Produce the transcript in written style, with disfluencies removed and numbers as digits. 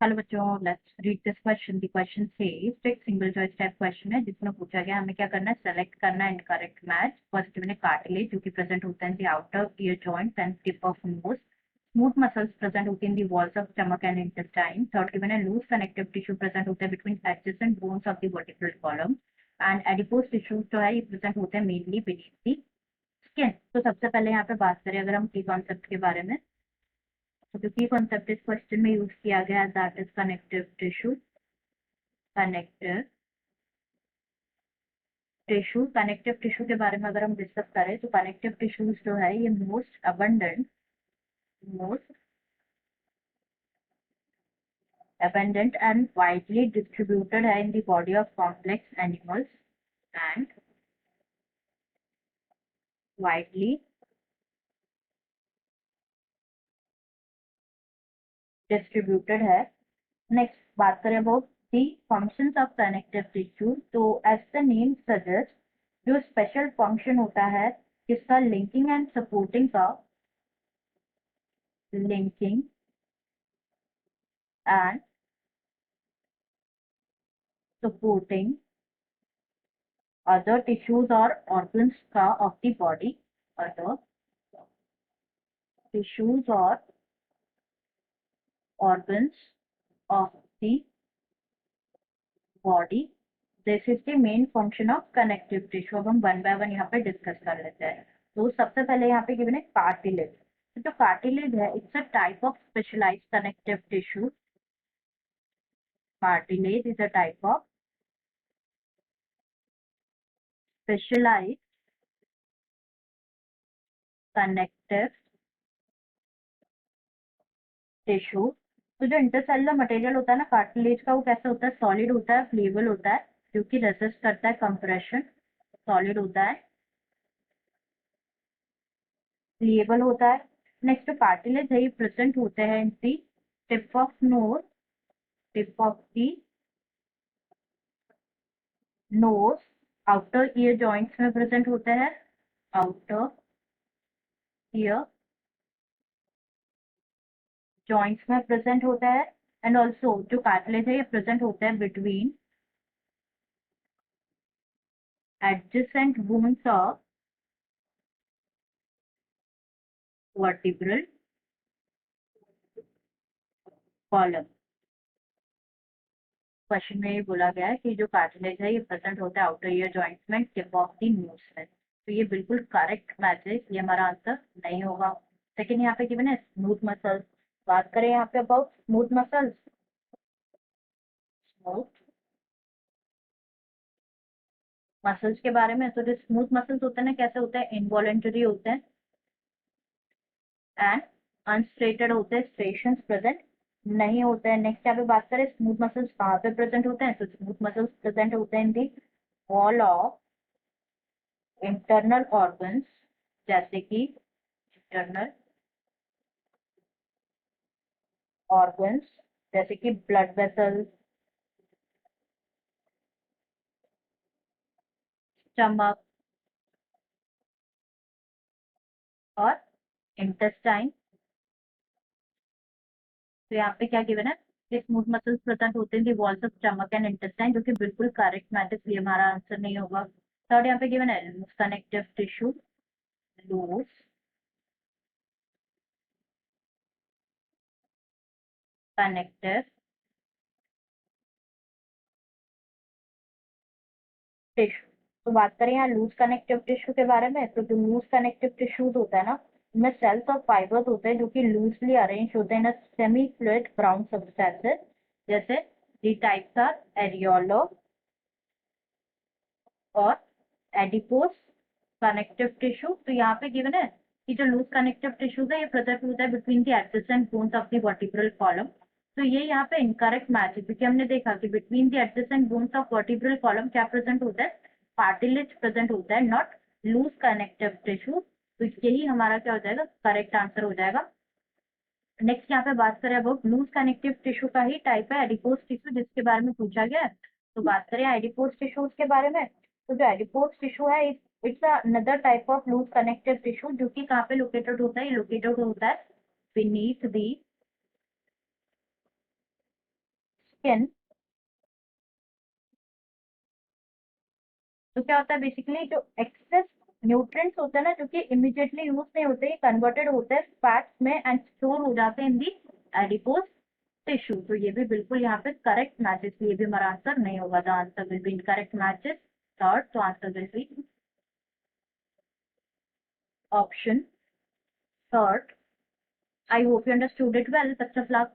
Hello बच्चों, let's read this question. The question says take single choice type question है जिसमें पूछा गया हमें क्या करना है, सेलेक्ट करना है इनकरेक्ट मैच। फर्स्ट गिवन है कार्टिलेज जो कि प्रेजेंट होता है in the outer ear joints and tip of knows. Smooth muscles present होती है in the walls of stomach and intestine. Third given है लूज कनेक्टिव टिश्यू प्रेजेंट होता है between adjacent bones of the vertebral column and adipose tissue जो है ये present होते हैं मेनली बीनीथ द स्किन। तो सबसे पहले यहाँ पे बात करें अगर हम की कॉन्सेप्ट के बारे में, तो जो की कॉन्सेप्ट इस क्वेश्चन में यूज किया गया है that is connective tissue. Connective tissue, connective tissue के बारे में अगर हम डिस्कस करें तो कनेक्टिव टिश्यूज जो है ये most abundant and widely distributed है in the body of complex animals and widely distributed है। नेक्स्ट बात करें about the functions of connective tissue, तो एज द नेम सजेस्ट जो स्पेशल फंक्शन होता है किसका, लिंकिंग एंड सपोर्टिंग का, linking and supporting other tissues or organs का of the body, other tissues or organs of the body. This is the main function of connective tissue। अब हम one by one यहाँ पे discuss कर लेते हैं। तो सबसे पहले यहाँ पे गिवन है कार्टिलेज। तो जो कार्टिलेज है it's a type of specialised connective tissue. Cartilage is a type of specialised connective tissue. तो जो इंटरसेलुलर मटेरियल होता है ना कार्टिलेज का, वो कैसा होता है, सॉलिड होता है, फ्लेबल होता है, जो कि रेसिस्ट करता है कंप्रेशन। सॉलिड होता है, फ्लेबल होता है। नेक्स्ट जो कार्टिलेज है ये प्रेजेंट होते हैं in the tip of nose, tip of the nose, outer ear joints में प्रेजेंट होते हैं, आउटर ईयर जॉइंट्स में प्रेजेंट होता है। एंड ऑल्सो जो कार्टिलेज है ये प्रेजेंट होता है between adjacent bones of vertebral column. Question में ये बोला गया है कि जो कार्टिलेज है ये प्रेजेंट होता है आउटर ईयर जॉइंट्स में, टिप ऑफ द नोज में। तो ये बिल्कुल करेक्ट मैच है, ये हमारा आंसर नहीं होगा। सेकंड यहाँ पे गिवन है स्मूथ मसल्स। बात करें यहाँ पे about smooth muscles, smooth muscles के बारे में। तो जो स्मूथ मसल्स होते हैं ना कैसे होते हैं, इनवॉलेंटरी होते हैं एंड अनस्ट्रेटेड होते हैं, स्ट्रेशंस प्रेजेंट नहीं होते हैं। नेक्स्ट यहाँ पे बात करें स्मूथ मसल्स कहाँ पे प्रेजेंट होते हैं, तो स्मूथ मसल्स प्रेजेंट होते हैं in the wall of internal organs, जैसे कि इंटरनल ऑर्गन्स जैसे कि ब्लड वेसल्स, स्टमक और इंटेस्टाइन। तो यहाँ पे क्या गिवन है कि स्मूथ मसल्स प्रेजेंट होते हैं दी walls of stomach and intestine, जो कि बिल्कुल करेक्ट मैच है, इसलिए हमारा आंसर नहीं होगा। थर्ड यहाँ पे गिवन है loose connective tissue, loose connective tissue. तो बात करें यहाँ लूज कनेक्टिव टिश्यू के बारे में, तो जो लूज कनेक्टिव टिश्यूज होता है ना उनमें सेल्स और फाइबर्स होते हैं जो कि लूजली अरेंज होते हैं in semi fluid brown substances, जैसे दी टाइप्स आर एरियोलो और एडिपोस कनेक्टिव टिश्यू। तो यहाँ पे गिवन है कि जो लूज कनेक्टिव टिश्यूज है ये प्रेजेंट होता है between the adjacent bones of the vertebral column. तो ये यहाँ पे इनकरेक्ट मैच है क्योंकि हमने देखा कि between the adjacent bones of vertebral column क्या प्रेजेंट होता है, कार्टिलेज प्रेजेंट होता है, नॉट लूज कनेक्टिव टिश्यू। तो यही हमारा क्या हो जाएगा, करेक्ट आंसर हो जाएगा। नेक्स्ट यहाँ पे बात करें अबाउट लूज कनेक्टिव टिश्यू का ही टाइप है एडिपोज टिश्यू, जिसके बारे में पूछा गया है। तो बात करें एडिपोज टिश्यूज के बारे में, तो जो एडिपोज टिश्यू है it's another type of loose connective tissue, जो कि कहाँ पे लोकेटेड होता है, ये लोकेटेड होता है बीनीथ दी स्किन, तो क्या होता है बेसिकली जो एक्सेस न्यूट्रिएंट्स होते हैं ना जो कि इमीडिएटली यूज नहीं होते, कन्वर्टेड होते हैं फैट्स में एंड स्टोर हो जाते हैं इन दी एडिपोज टिश्यू। तो ये भी बिल्कुल यहाँ पे करेक्ट मैचेस, ये भी हमारा आंसर नहीं होगा, the answer will be incorrect matches third, तो answer will be option third. I hope you understood it well. Best of luck.